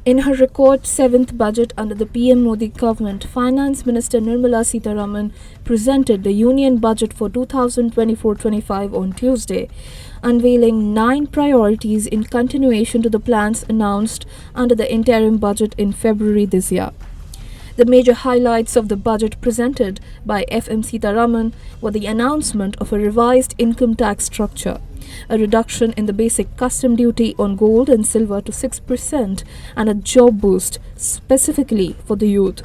In her record 7th budget under the PM Modi government, Finance Minister Nirmala Sitharaman presented the Union Budget for 2024-25 on Tuesday, unveiling 9 priorities in continuation to the plans announced under the interim budget in February this year. The major highlights of the budget presented by FM Sitharaman were the announcement of a revised income tax structure, a reduction in the basic custom duty on gold and silver to 6%, and a job boost specifically for the youth.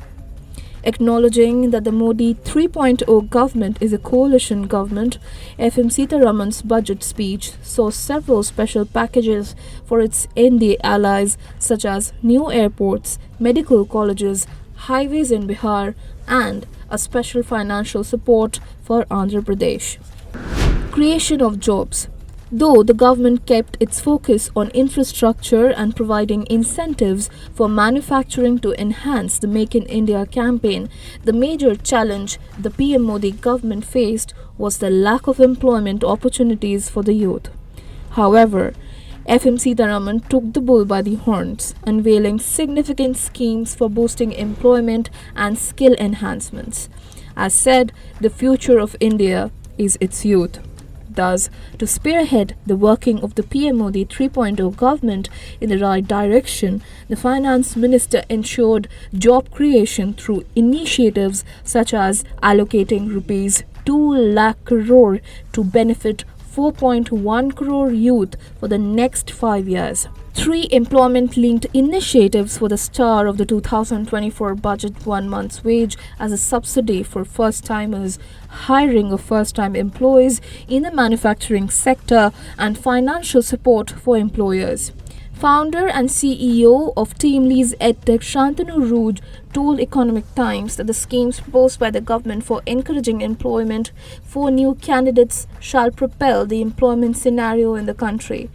Acknowledging that the Modi 3.0 government is a coalition government, FM Sitharaman's budget speech saw several special packages for its NDA allies such as new airports, medical colleges, highways in Bihar, and a special financial support for Andhra Pradesh. Creation of jobs. Though the government kept its focus on infrastructure and providing incentives for manufacturing to enhance the Make in India campaign, the major challenge the PM Modi government faced was the lack of employment opportunities for the youth. However, FM Sitharaman took the bull by the horns, unveiling significant schemes for boosting employment and skill enhancements. As said, the future of India is its youth. Thus, to spearhead the working of the PM Modi 3.0 government in the right direction, the Finance Minister ensured job creation through initiatives such as allocating rupees 2 lakh crore to benefit 4.1 crore youth for the next 5 years. 3 employment-linked initiatives were the star of the 2024 budget: 1 month's wage as a subsidy for first-timers, hiring of first-time employees in the manufacturing sector, and financial support for employers. Founder and CEO of TeamLease EdTech Shantanu Rooj told Economic Times that the schemes proposed by the government for encouraging employment for new candidates shall propel the employment scenario in the country.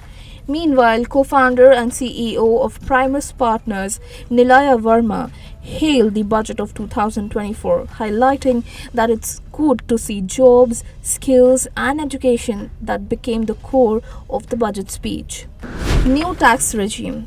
Meanwhile, co-founder and CEO of Primus Partners, Nilaya Verma, hailed the budget of 2024, highlighting that it's good to see jobs, skills and education that became the core of the budget speech. New tax regime.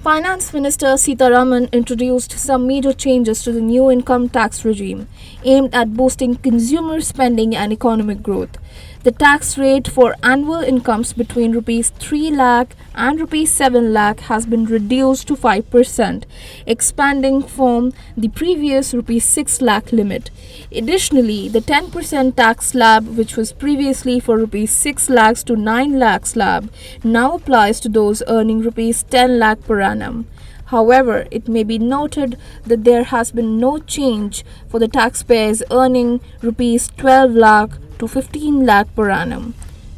Finance Minister Sitharaman introduced some major changes to the new income tax regime, aimed at boosting consumer spending and economic growth. The tax rate for annual incomes between rupees 3 lakh and rupees 7 lakh has been reduced to 5%, expanding from the previous rupees 6 lakh limit. Additionally, the 10% tax slab, which was previously for rupees 6 lakhs to 9 lakh slab, now applies to those earning rupees 10 lakh per annum. However, it may be noted that there has been no change for the taxpayers earning rupees 12 lakh to 15 lakh per annum.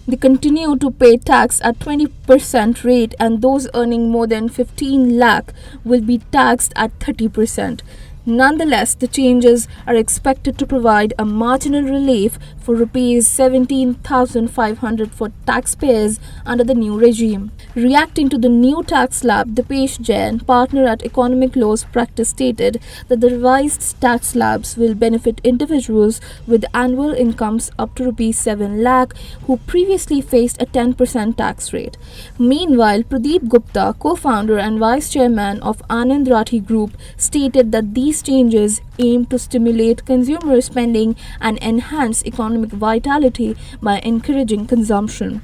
They continue to pay tax at 20% rate, and those earning more than 15 lakh will be taxed at 30%. Nonetheless, the changes are expected to provide a marginal relief for rupees 17,500 for taxpayers under the new regime. Reacting to the new tax slab, Dipesh Jain, partner at Economic Laws Practice, stated that the revised tax slabs will benefit individuals with annual incomes up to rupees 7 lakh who previously faced a 10% tax rate. Meanwhile, Pradeep Gupta, co-founder and vice chairman of Anand Rathi Group, stated that these changes aim to stimulate consumer spending and enhance economic vitality by encouraging consumption.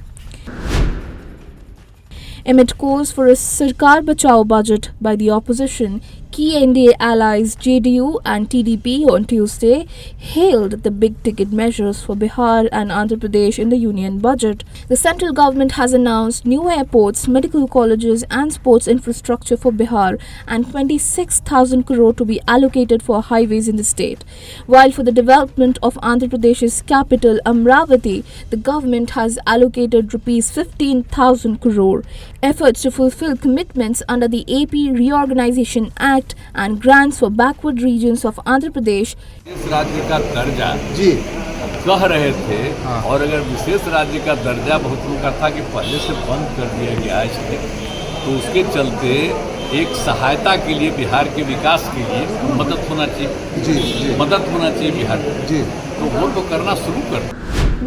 Amid calls for a Sarkar Bachao budget by the opposition, key NDA allies JDU and TDP on Tuesday hailed the big-ticket measures for Bihar and Andhra Pradesh in the union budget. The central government has announced new airports, medical colleges and sports infrastructure for Bihar and 26,000 crore to be allocated for highways in the state. While for the development of Andhra Pradesh's capital, Amravati, the government has allocated rupees 15,000 crore. Efforts to fulfill commitments under the AP Reorganization Act and grants for backward regions of Andhra Pradesh. इस राज्य का दर्जा जी कह रहे थे और अगर विशेष राज्य का दर्जा बहुत लोगों का था कि पहले से बंद कर दिया गया है, तो उसके चलते एक सहायता के लिए बिहार के विकास के लिए मदद होना चाहिए जी मदद होना चाहिए बिहार जी, तो वो तो करना शुरू कर.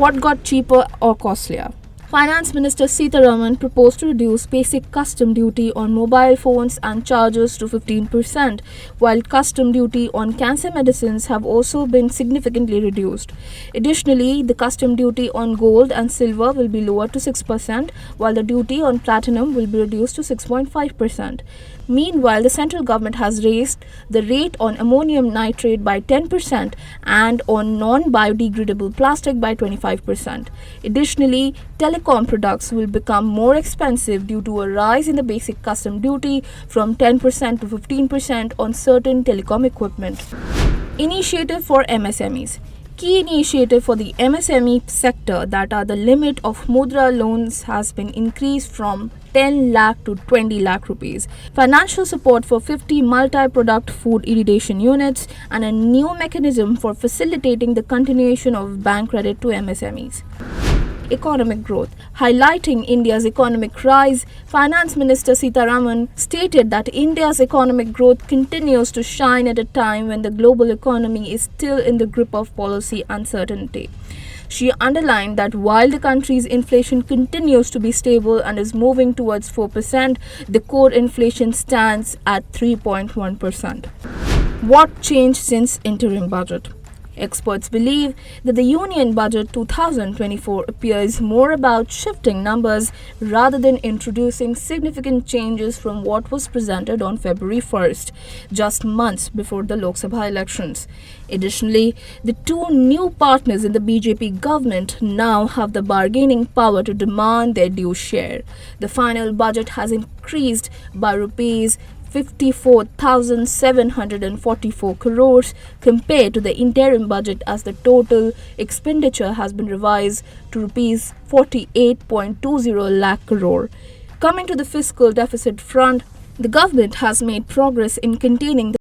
What got cheaper or costlier? Finance Minister Sitharaman proposed to reduce basic custom duty on mobile phones and chargers to 15%, while custom duty on cancer medicines have also been significantly reduced. Additionally, the custom duty on gold and silver will be lowered to 6%, while the duty on platinum will be reduced to 6.5%. Meanwhile, the central government has raised the rate on ammonium nitrate by 10% and on non-biodegradable plastic by 25%. Additionally, telecom products will become more expensive due to a rise in the basic custom duty from 10% to 15% on certain telecom equipment. Initiative for MSMEs. Key initiative for the MSME sector, that are the limit of Mudra loans has been increased from 10 lakh to 20 lakh rupees. Financial support for 50 multi-product food irrigation units and a new mechanism for facilitating the continuation of bank credit to MSMEs. Economic growth. Highlighting India's economic rise, Finance Minister Sitharaman stated that India's economic growth continues to shine at a time when the global economy is still in the grip of policy uncertainty. She underlined that while the country's inflation continues to be stable and is moving towards 4%, the core inflation stands at 3.1%. What changed since interim budget? Experts believe that the Union Budget 2024 appears more about shifting numbers rather than introducing significant changes from what was presented on February 1st, just months before the Lok Sabha elections. Additionally, the two new partners in the BJP government now have the bargaining power to demand their due share. The final budget has increased by rupees 54,744 crores compared to the interim budget, as the total expenditure has been revised to rupees 48.20 lakh crore. Coming to the fiscal deficit front, the government has made progress in containing the